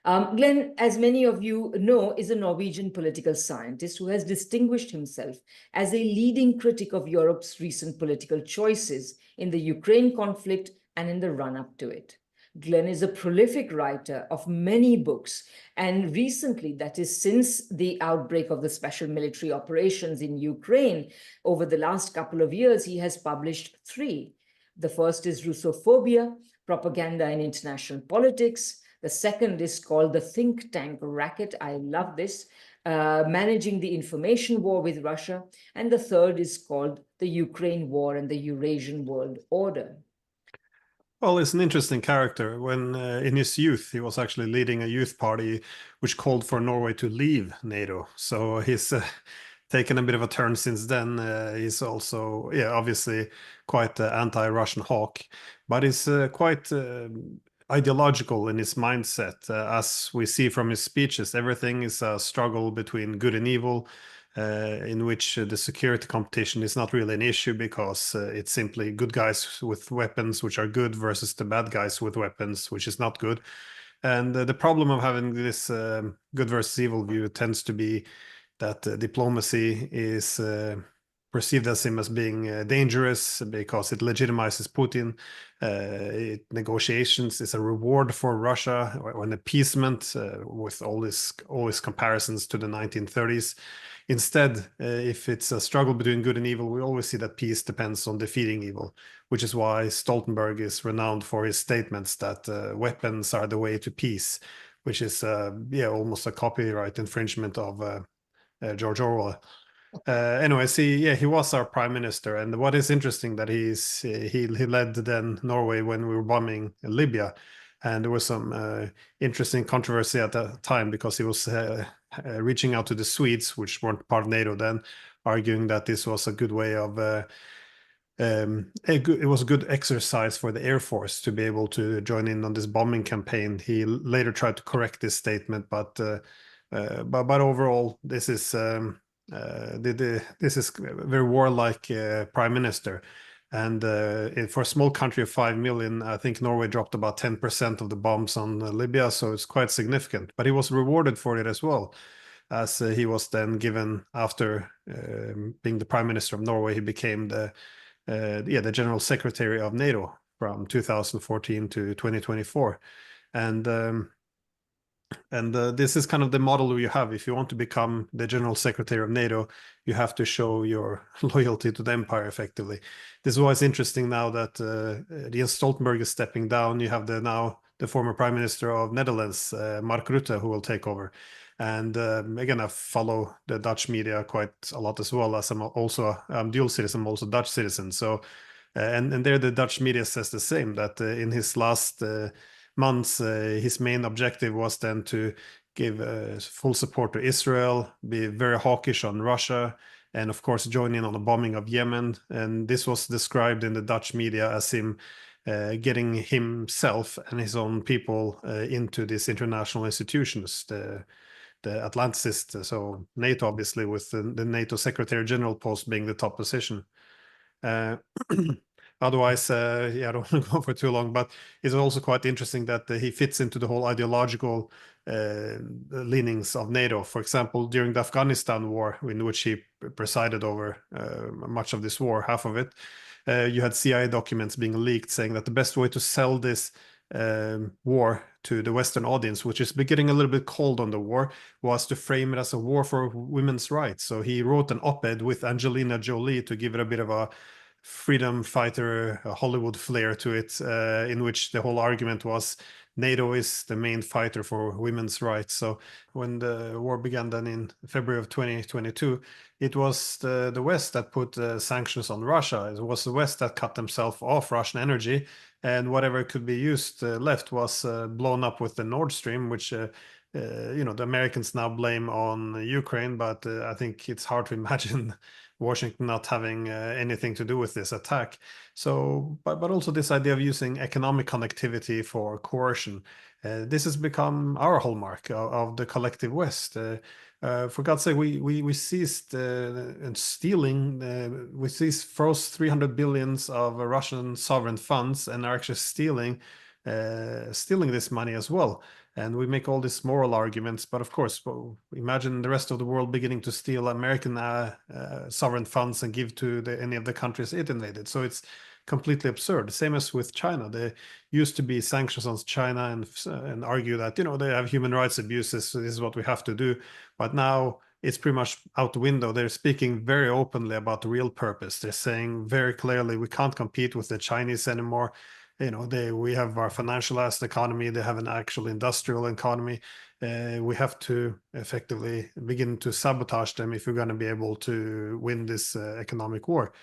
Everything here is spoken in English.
Glenn, as many of you know, is a Norwegian political scientist who has distinguished himself as a leading critic of Europe's recent political choices in the Ukraine conflict and in the run-up to it. Glenn is a prolific writer of many books, and recently, that is since the outbreak of the special military operations in Ukraine, over the last couple of years, he has published 3. The first is Russophobia, Propaganda and International Politics. The second is called The Think Tank Racket. I love this. Managing the Information War with Russia. And the third is called The Ukraine War and the Eurasian World Order. Well, it's an interesting character. When in his youth, he was actually leading a youth party which called for Norway to leave NATO. So he's taken a bit of a turn since then. He's also, obviously quite anti-Russian hawk, but he's quite ideological in his mindset. As we see from his speeches, everything is a struggle between good and evil. In which the security competition is not really an issue because it's simply good guys with weapons which are good versus the bad guys with weapons which is not good. And the problem of having this good versus evil view tends to be that diplomacy is perceived as him as being dangerous because it legitimizes Putin. Negotiations is a reward for Russia, or an appeasement with all these comparisons to the 1930s. Instead, if it's a struggle between good and evil, we always see that peace depends on defeating evil, which is why Stoltenberg is renowned for his statements that weapons are the way to peace, which is almost a copyright infringement of George Orwell. Anyways, he was our prime minister, and what is interesting that he led then Norway when we were bombing Libya, and there was some interesting controversy at that time because he was reaching out to the Swedes, which weren't part of NATO then, arguing that this was a good way of it was a good exercise for the Air Force to be able to join in on this bombing campaign. He later tried to correct this statement, but overall, this is this is a very warlike prime minister. And for a small country of 5 million, I think Norway dropped about 10% of the bombs on Libya, so it's quite significant. But he was rewarded for it as well, as he was then given, after being the prime minister of Norway, he became the general secretary of NATO from 2014 to 2024. And this is kind of the model you have. If you want to become the general secretary of NATO, you have to show your loyalty to the empire effectively. This is why it's interesting now that Jens Stoltenberg is stepping down. You have the former prime minister of Netherlands, Mark Rutte, who will take over. And again, I follow the Dutch media quite a lot as well, as I'm also dual citizen, I'm also Dutch citizen. So, and there the Dutch media says the same, that in his last months, his main objective was then to give full support to Israel, be very hawkish on Russia, and of course join in on the bombing of Yemen. And this was described in the Dutch media as him getting himself and his own people into these international institutions, the Atlantist, so NATO, obviously, with the NATO Secretary General post being the top position. Otherwise, I don't want to go for too long, but it's also quite interesting that he fits into the whole ideological leanings of NATO. For example, during the Afghanistan war, in which he presided over much of this war, half of it, you had CIA documents being leaked saying that the best way to sell this war to the Western audience, which is getting a little bit cold on the war, was to frame it as a war for women's rights. So he wrote an op-ed with Angelina Jolie to give it a bit of a freedom fighter, a Hollywood flair to it, in which the whole argument was NATO is the main fighter for women's rights. So when the war began then in February of 2022, it was the West that put sanctions on Russia. It was the West that cut themselves off Russian energy, and whatever could be used left was blown up with the Nord Stream, which the Americans now blame on Ukraine, but I think it's hard to imagine Washington not having anything to do with this attack. So, but also this idea of using economic connectivity for coercion. This has become our hallmark of the collective West. For God's sake, we ceased stealing. We froze 300 billions of Russian sovereign funds and are actually stealing stealing this money as well. And we make all these moral arguments, but of course, well, imagine the rest of the world beginning to steal American sovereign funds and give to any of the countries it invaded. So it's completely absurd. Same as with China. There used to be sanctions on China and argue that, they have human rights abuses, so this is what we have to do. But now it's pretty much out the window. They're speaking very openly about the real purpose. They're saying very clearly, we can't compete with the Chinese anymore. We have our financialized economy. They have an actual industrial economy. We have to effectively begin to sabotage them if we're going to be able to win this economic war.